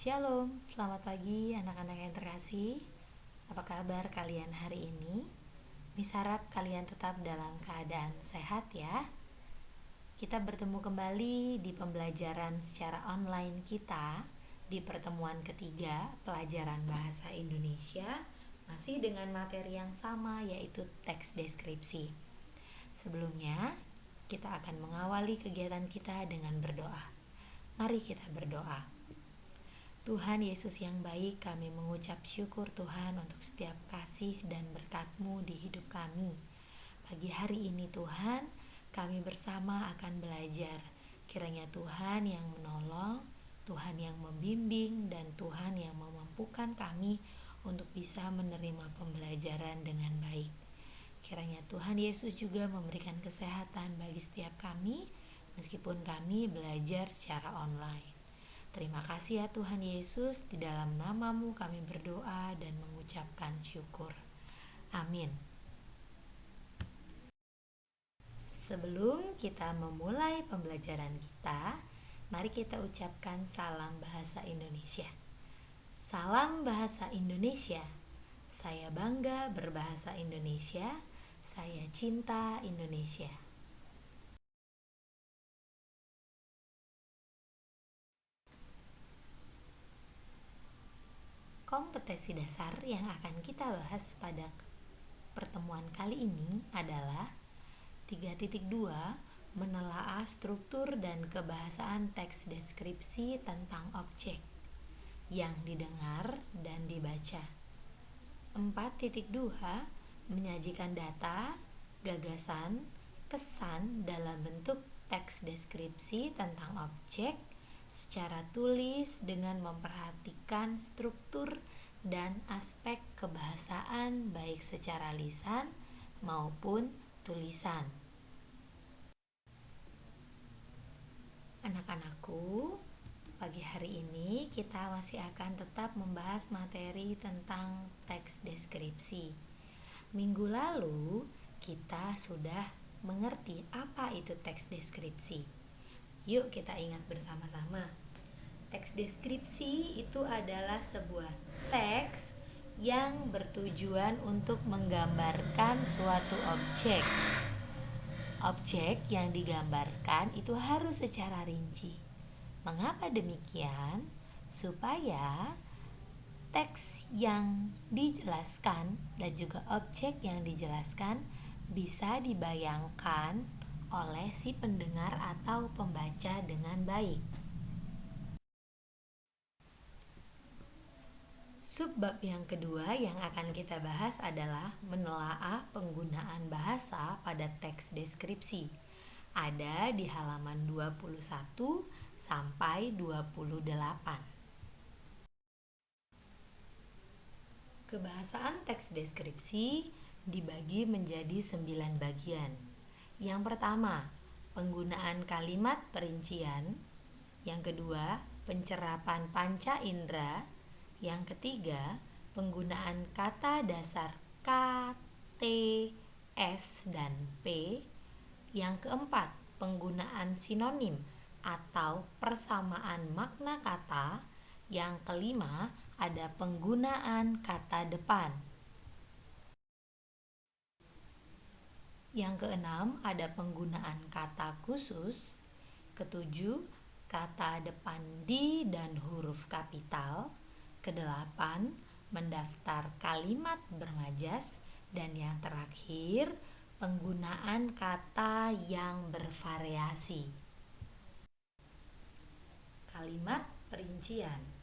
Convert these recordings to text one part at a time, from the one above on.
Shalom, selamat pagi anak-anak yang terkasih. Apa kabar kalian hari ini? Miss harap kalian tetap dalam keadaan sehat ya. Kita bertemu kembali di pembelajaran secara online kita di pertemuan ketiga pelajaran bahasa Indonesia, masih dengan materi yang sama yaitu teks deskripsi. Sebelumnya, kita akan mengawali kegiatan kita dengan berdoa. Mari kita berdoa. Tuhan Yesus yang baik, kami mengucap syukur Tuhan untuk setiap kasih dan berkat-Mu di hidup kami. Pagi hari ini Tuhan, kami bersama akan belajar. Kiranya Tuhan yang menolong, Tuhan yang membimbing, dan Tuhan yang memampukan kami untuk bisa menerima pembelajaran dengan baik. Kiranya Tuhan Yesus juga memberikan kesehatan bagi setiap kami, meskipun kami belajar secara online. Terima kasih ya Tuhan Yesus, di dalam nama-Mu kami berdoa dan mengucapkan syukur. Amin. Sebelum kita memulai pembelajaran kita, mari kita ucapkan salam bahasa Indonesia. Salam bahasa Indonesia. Saya bangga berbahasa Indonesia. Saya cinta Indonesia. Kompetensi dasar yang akan kita bahas pada pertemuan kali ini adalah 3.2 menelaah struktur dan kebahasaan teks deskripsi tentang objek yang didengar dan dibaca. 4.2 menyajikan data, gagasan, kesan dalam bentuk teks deskripsi tentang objek secara tulis dengan memperhatikan struktur dan aspek kebahasaan baik secara lisan maupun tulisan. Anak-anakku, pagi hari ini kita masih akan tetap membahas materi tentang teks deskripsi. Minggu lalu kita sudah mengerti apa itu teks deskripsi. Yuk kita ingat bersama-sama. Teks deskripsi itu adalah sebuah teks yang bertujuan untuk menggambarkan suatu objek. Objek yang digambarkan itu harus secara rinci. Mengapa demikian? Supaya teks yang dijelaskan dan juga objek yang dijelaskan bisa dibayangkan oleh si pendengar atau pembaca dengan baik. Subbab yang kedua yang akan kita bahas adalah menelaah penggunaan bahasa pada teks deskripsi. Ada di halaman 21 sampai 28. Kebahasaan teks deskripsi dibagi menjadi 9 bagian. Yang pertama, penggunaan kalimat perincian. Yang kedua, pencerapan panca indera. Yang ketiga, penggunaan kata dasar K, T, S, dan P. Yang keempat, penggunaan sinonim atau persamaan makna kata. Yang kelima, ada penggunaan kata depan. Yang keenam, ada penggunaan kata khusus. Ketujuh, kata depan di dan huruf kapital. Kedelapan, mendaftar kalimat bermajas. Dan yang terakhir, penggunaan kata yang bervariasi. Kalimat perincian.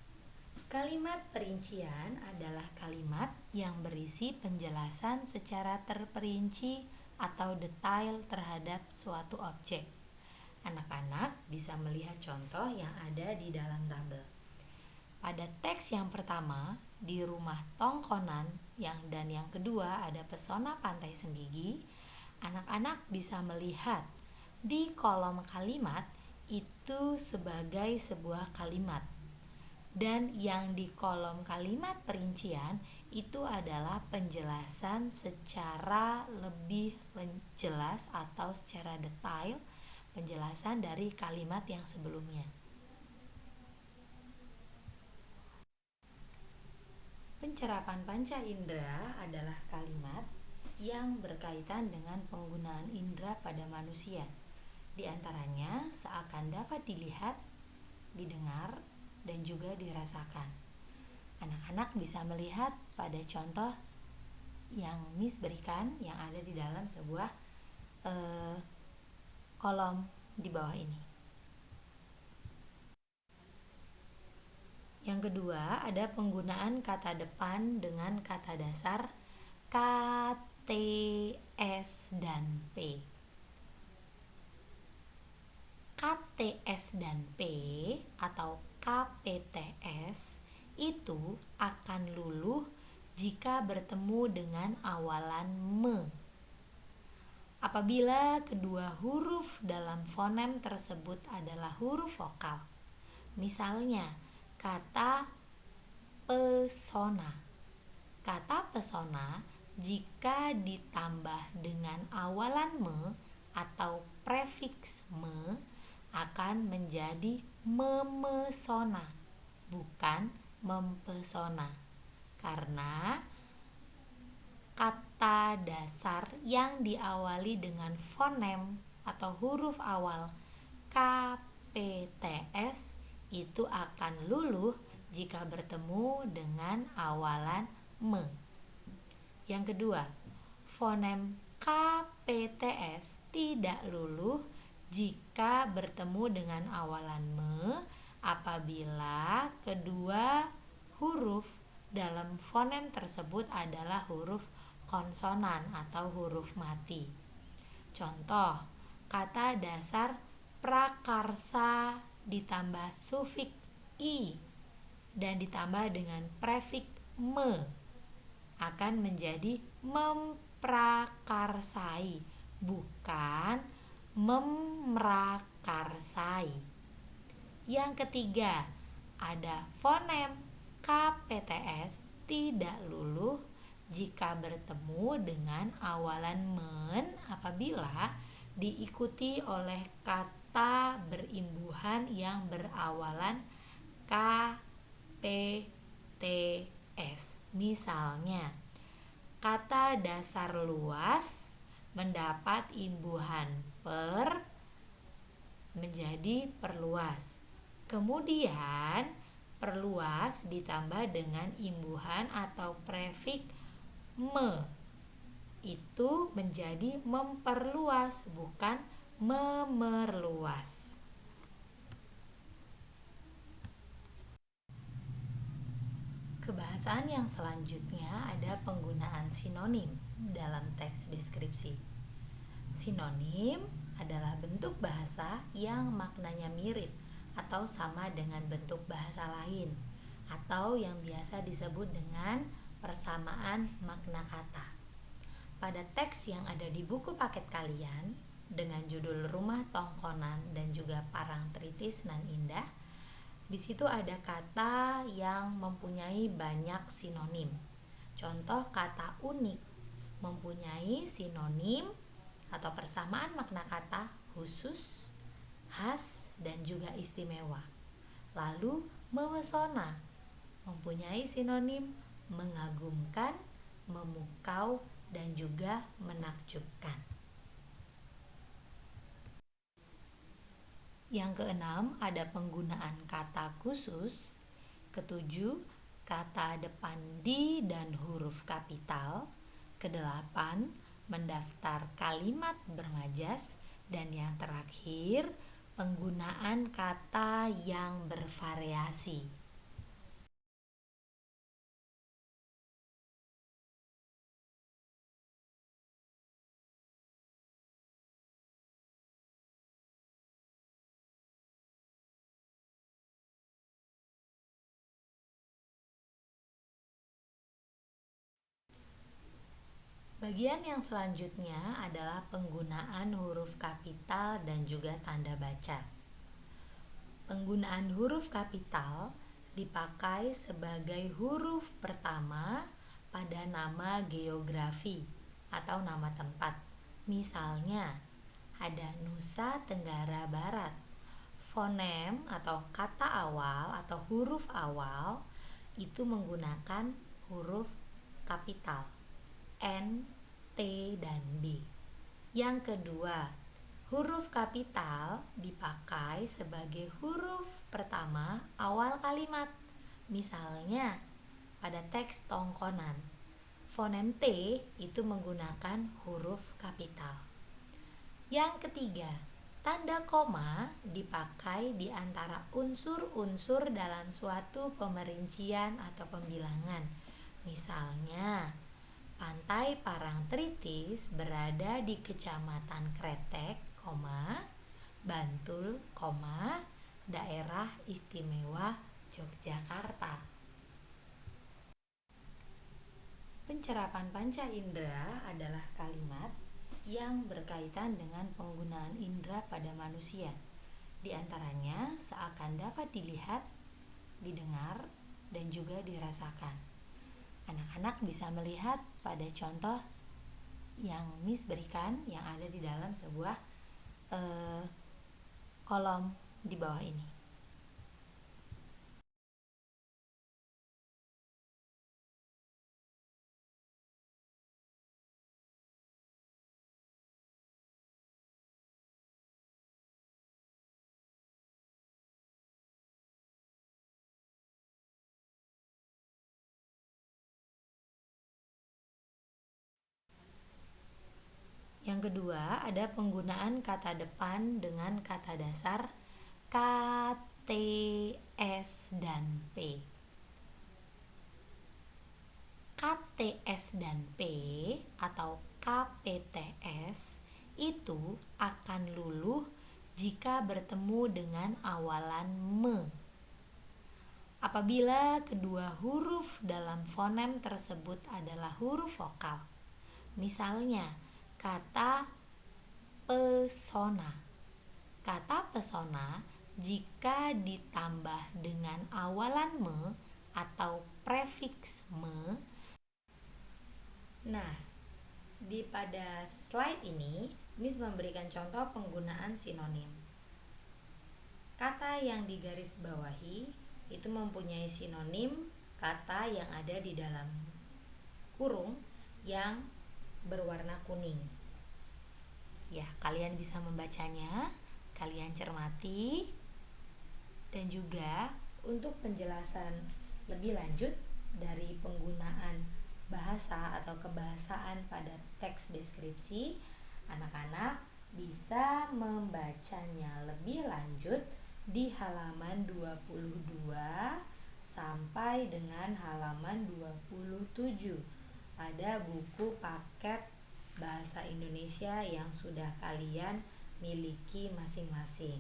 Kalimat perincian adalah kalimat yang berisi penjelasan secara terperinci atau detail terhadap suatu objek. Anak-anak bisa melihat contoh yang ada di dalam tabel. Pada teks yang pertama, di rumah tongkonan, dan yang kedua ada pesona pantai Senggigi, anak-anak bisa melihat di kolom kalimat itu sebagai sebuah kalimat. Dan yang di kolom kalimat perincian itu adalah penjelasan secara lebih jelas atau secara detail penjelasan dari kalimat yang sebelumnya. Pencerapan panca indera adalah kalimat yang berkaitan dengan penggunaan indera pada manusia. Di antaranya seakan dapat dilihat, didengar, dan juga dirasakan. Anak-anak bisa melihat pada contoh yang Miss berikan yang ada di dalam sebuah kolom di bawah ini. Yang kedua, ada penggunaan kata depan dengan kata dasar K, T, S, dan P. KTS dan P atau KPTS itu akan luluh jika bertemu dengan awalan me. Apabila kedua huruf dalam fonem tersebut adalah huruf vokal. Misalnya, kata pesona. Kata pesona jika ditambah dengan awalan me atau prefiks me akan menjadi memesona, bukan mempesona. Karena kata dasar yang diawali dengan fonem atau huruf awal KPTS itu akan luluh jika bertemu dengan awalan me. Yang kedua, fonem KPTS tidak luluh jika bertemu dengan awalan me apabila kedua huruf dalam fonem tersebut adalah huruf konsonan atau huruf mati. Contoh, kata dasar prakarsa ditambah sufiks i dan ditambah dengan prefiks me akan menjadi memprakarsai, bukan memrakarsai. Yang ketiga, ada fonem KPTS tidak luluh jika bertemu dengan awalan men apabila diikuti oleh kata berimbuhan yang berawalan K, P, T, S. Misalnya, kata dasar luas mendapat imbuhan per menjadi perluas. Kemudian perluas ditambah dengan imbuhan atau prefiks me. Itu menjadi memperluas, bukan memerluas. Kebahasaan yang selanjutnya ada penggunaan sinonim dalam teks deskripsi. Sinonim adalah bentuk bahasa yang maknanya mirip atau sama dengan bentuk bahasa lain, atau yang biasa disebut dengan persamaan makna kata. Pada teks yang ada di buku paket kalian dengan judul Rumah Tongkonan dan juga Parang Tritis Nan Indah, di situ ada kata yang mempunyai banyak sinonim. Contoh kata unik mempunyai sinonim atau persamaan makna kata khusus, khas, dan juga istimewa. Lalu memesona mempunyai sinonim mengagumkan, memukau, dan juga menakjubkan. Yang keenam, ada penggunaan kata khusus. Ketujuh, kata depan di dan huruf kapital. Kedelapan, mendaftar kalimat bermajas. Dan yang terakhir, penggunaan kata yang bervariasi. Bagian yang selanjutnya adalah penggunaan huruf kapital dan juga tanda baca. Penggunaan huruf kapital dipakai sebagai huruf pertama pada nama geografi atau nama tempat. Misalnya, ada Nusa Tenggara Barat. Fonem atau kata awal atau huruf awal itu menggunakan huruf kapital N, T, dan B. Yang kedua, huruf kapital dipakai sebagai huruf pertama awal kalimat. Misalnya, pada teks tongkonan, fonem T itu menggunakan huruf kapital. Yang ketiga, tanda koma dipakai di antara unsur-unsur dalam suatu pemerincian atau pembilangan. Misalnya, Pantai Parangtritis berada di Kecamatan Kretek, Bantul, Daerah Istimewa Yogyakarta. Pencerapan panca indera adalah kalimat yang berkaitan dengan penggunaan indera pada manusia. Di antaranya seakan dapat dilihat, didengar, dan juga dirasakan. Anak-anak bisa melihat pada contoh yang Miss berikan yang ada di dalam sebuah kolom di bawah ini. Yang kedua, ada penggunaan kata depan dengan kata dasar K, T, S, dan P. KTS dan P atau KPTS itu akan luluh jika bertemu dengan awalan me. Apabila kedua huruf dalam fonem tersebut adalah huruf vokal. Misalnya, kata pesona. Kata pesona jika ditambah dengan awalan me atau prefiks me. Nah, pada slide ini Miss memberikan contoh penggunaan sinonim. Kata yang digaris bawahi itu mempunyai sinonim kata yang ada di dalam kurung yang berwarna kuning. Ya, kalian bisa membacanya, kalian cermati. Dan juga untuk penjelasan lebih lanjut dari penggunaan bahasa atau kebahasaan pada teks deskripsi, anak-anak bisa membacanya lebih lanjut di halaman 22 sampai dengan halaman 27 pada buku paket bahasa Indonesia yang sudah kalian miliki masing-masing.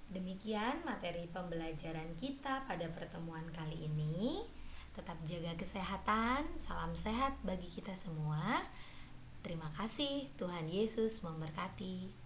Demikian materi pembelajaran kita pada pertemuan kali ini. Tetap jaga kesehatan, salam sehat bagi kita semua. Terima kasih, Tuhan Yesus memberkati.